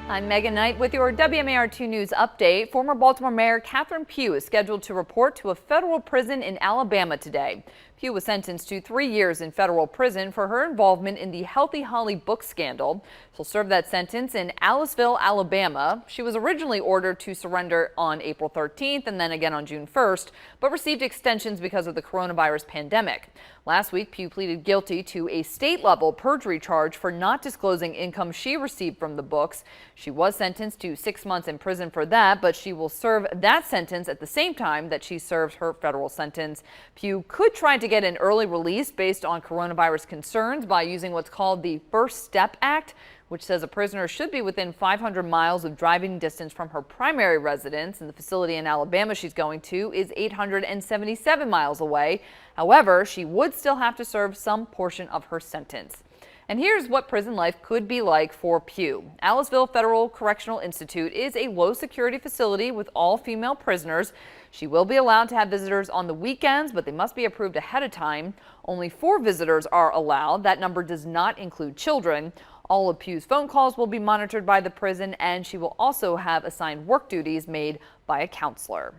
I'm Megan Knight with your WMAR 2 News update. Former Baltimore Mayor Pugh is scheduled to report to a federal prison in Alabama today. Pugh was sentenced to 3 years in federal prison for her involvement in the Healthy Holly book scandal. She'll serve that sentence in Aliceville, Alabama. She was originally ordered to surrender on April 13th and then again on June 1st, but received extensions because of the coronavirus pandemic. Last week, Pugh pleaded guilty to a state-level perjury charge for not disclosing income she received from the books. She was sentenced to 6 months in prison for that, but she will serve that sentence at the same time that she serves her federal sentence. Pugh could try to get an early release based on coronavirus concerns by using what's called the First Step Act, which says a prisoner should be within 500 miles of driving distance from her primary residence, and the facility in Alabama she's going to is 877 miles away. However, she would still have to serve some portion of her sentence. And here's what prison life could be like for Pugh. Aliceville Federal Correctional Institute is a low-security facility with all female prisoners. She will be allowed to have visitors on the weekends, but they must be approved ahead of time. Only 4 visitors are allowed. That number does not include children. All of Pugh's phone calls will be monitored by the prison, and she will also have assigned work duties made by a counselor.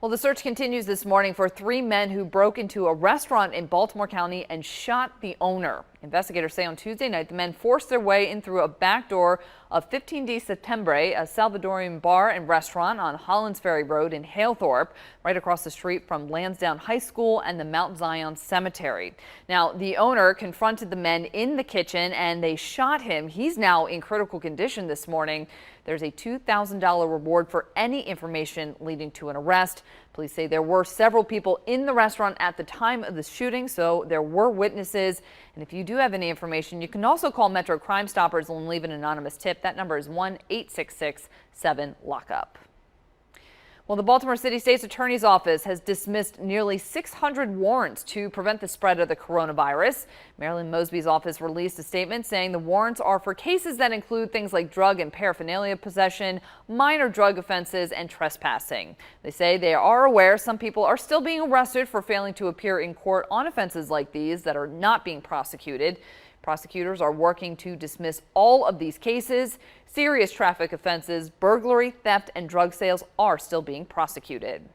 Well, the search continues this morning for 3 men who broke into a restaurant in Baltimore County and shot the owner. Investigators say on Tuesday night the men forced their way in through a back door of 15D Settembre, a Salvadorian bar and restaurant on Hollands Ferry Road in Halethorpe, right across the street from Lansdowne High School and the Mount Zion Cemetery. Now, the owner confronted the men in the kitchen and they shot him. He's now in critical condition this morning. There's a $2,000 reward for any information leading to an arrest. Police say there were several people in the restaurant at the time of the shooting, so there were witnesses. And if you do have any information, you can also call Metro Crime Stoppers and leave an anonymous tip. That number is 1-866-7-LOCK-UP. Well, the Baltimore City State's Attorney's Office has dismissed nearly 600 warrants to prevent the spread of the coronavirus. Marilyn Mosby's office released a statement saying the warrants are for cases that include things like drug and paraphernalia possession, minor drug offenses, and trespassing. They say they are aware some people are still being arrested for failing to appear in court on offenses like these that are not being prosecuted. Prosecutors are working to dismiss all of these cases. Serious traffic offenses, burglary, theft, and drug sales are still being prosecuted.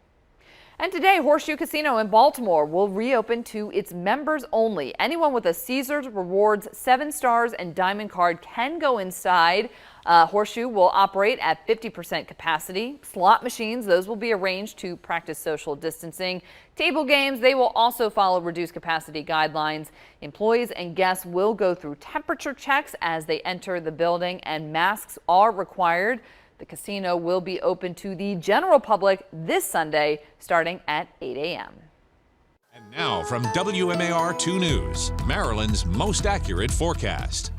And today, Horseshoe Casino in Baltimore will reopen to its members only. Anyone with a Caesars Rewards 7 Stars and Diamond card can go inside. Horseshoe will operate at 50% capacity. Slot machines, those will be arranged to practice social distancing. Table games, they will also follow reduced capacity guidelines. Employees and guests will go through temperature checks as they enter the building, and masks are required. The casino will be open to the general public this Sunday starting at 8 a.m. And now from WMAR 2 News, Maryland's most accurate forecast.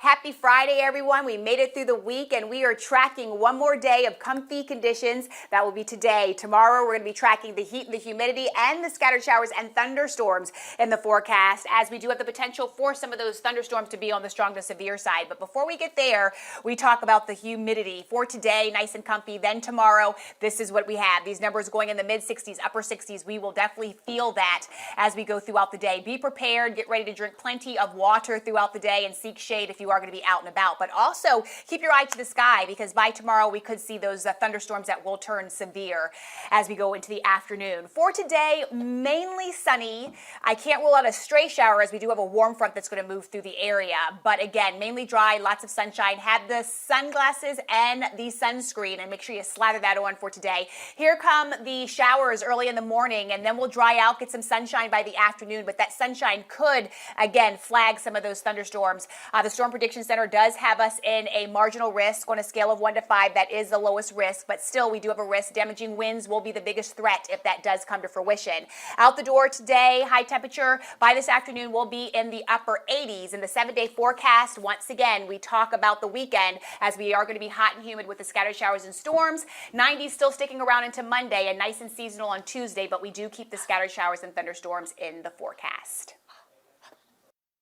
Happy Friday, everyone. We made it through the week and we are tracking one more day of comfy conditions. That will be today. Tomorrow, we're going to be tracking the heat and the humidity and the scattered showers and thunderstorms in the forecast, as we do have the potential for some of those thunderstorms to be on the strong to severe side. But before we get there, we talk about the humidity for today, nice and comfy. Then tomorrow, this is what we have. These numbers going in the mid 60s, upper 60s. We will definitely feel that as we go throughout the day. Be prepared. Get ready to drink plenty of water throughout the day and seek shade if you are going to be out and about. But also keep your eye to the sky, because by tomorrow we could see those thunderstorms that will turn severe as we go into the afternoon. For today, mainly sunny. I can't rule out a stray shower as we do have a warm front that's going to move through the area. But again, mainly dry, lots of sunshine. Have the sunglasses and the sunscreen, and make sure you slather that on for today. Here come the showers early in the morning, and then we'll dry out, get some sunshine by the afternoon. But that sunshine could, again, flag some of those thunderstorms. The Storm Prediction Center does have us in a marginal risk on a scale of 1 to 5. That is the lowest risk, but still we do have a risk. Damaging winds will be the biggest threat if that does come to fruition. Out the door today, high temperature by this afternoon will be in the upper 80s. In the 7-day forecast, once again, we talk about the weekend as we are going to be hot and humid with the scattered showers and storms. 90s still sticking around into Monday and nice and seasonal on Tuesday, but we do keep the scattered showers and thunderstorms in the forecast.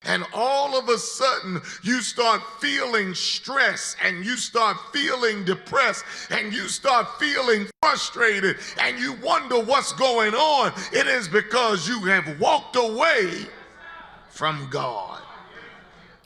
And all of a sudden, you start feeling stress, and you start feeling depressed, and you start feeling frustrated, and you wonder what's going on. It is because you have walked away from God.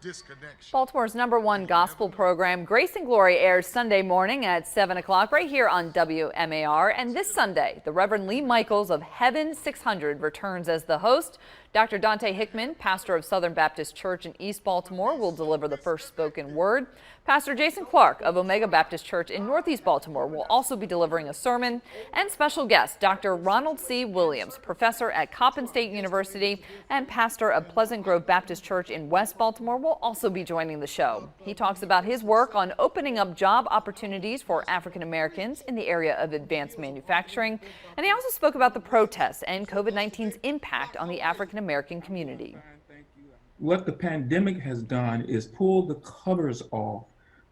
disconnection. Baltimore's #1 gospel program, Grace and Glory, airs Sunday morning at 7 o'clock right here on WMAR. And this Sunday, the Reverend Lee Michaels of Heaven 600 returns as the host. Dr. Dante Hickman, pastor of Southern Baptist Church in East Baltimore, will deliver the first spoken word. Pastor Jason Clark of Omega Baptist Church in Northeast Baltimore will also be delivering a sermon. And special guest, Dr. Ronald C. Williams, professor at Coppin State University and pastor of Pleasant Grove Baptist Church in West Baltimore, will also be joining the show. He talks about his work on opening up job opportunities for African Americans in the area of advanced manufacturing. And he also spoke about the protests and COVID-19's impact on the African American community. What the pandemic has done is pull the covers off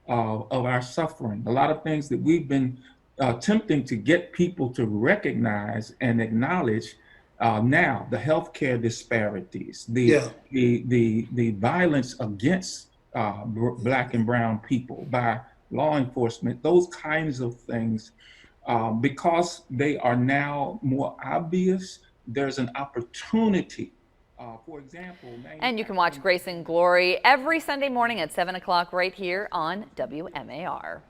of our suffering. A lot of things that we've been attempting to get people to recognize and acknowledge now, the healthcare disparities, the violence against Black and brown people by law enforcement, those kinds of things, because they are now more obvious, there's an opportunity. For example, and you can watch Grace and Glory every Sunday morning at 7 o'clock right here on WMAR.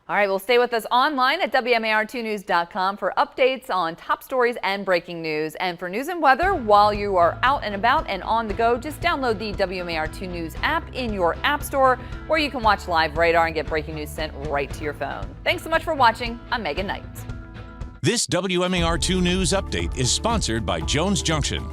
All right, well, stay with us online at WMAR2news.com for updates on top stories and breaking news. And for news and weather, while you are out and about and on the go, just download the WMAR2 News app in your app store, where you can watch live radar and get breaking news sent right to your phone. Thanks so much for watching. I'm Megan Knight. This WMAR2 News Update is sponsored by Jones Junction.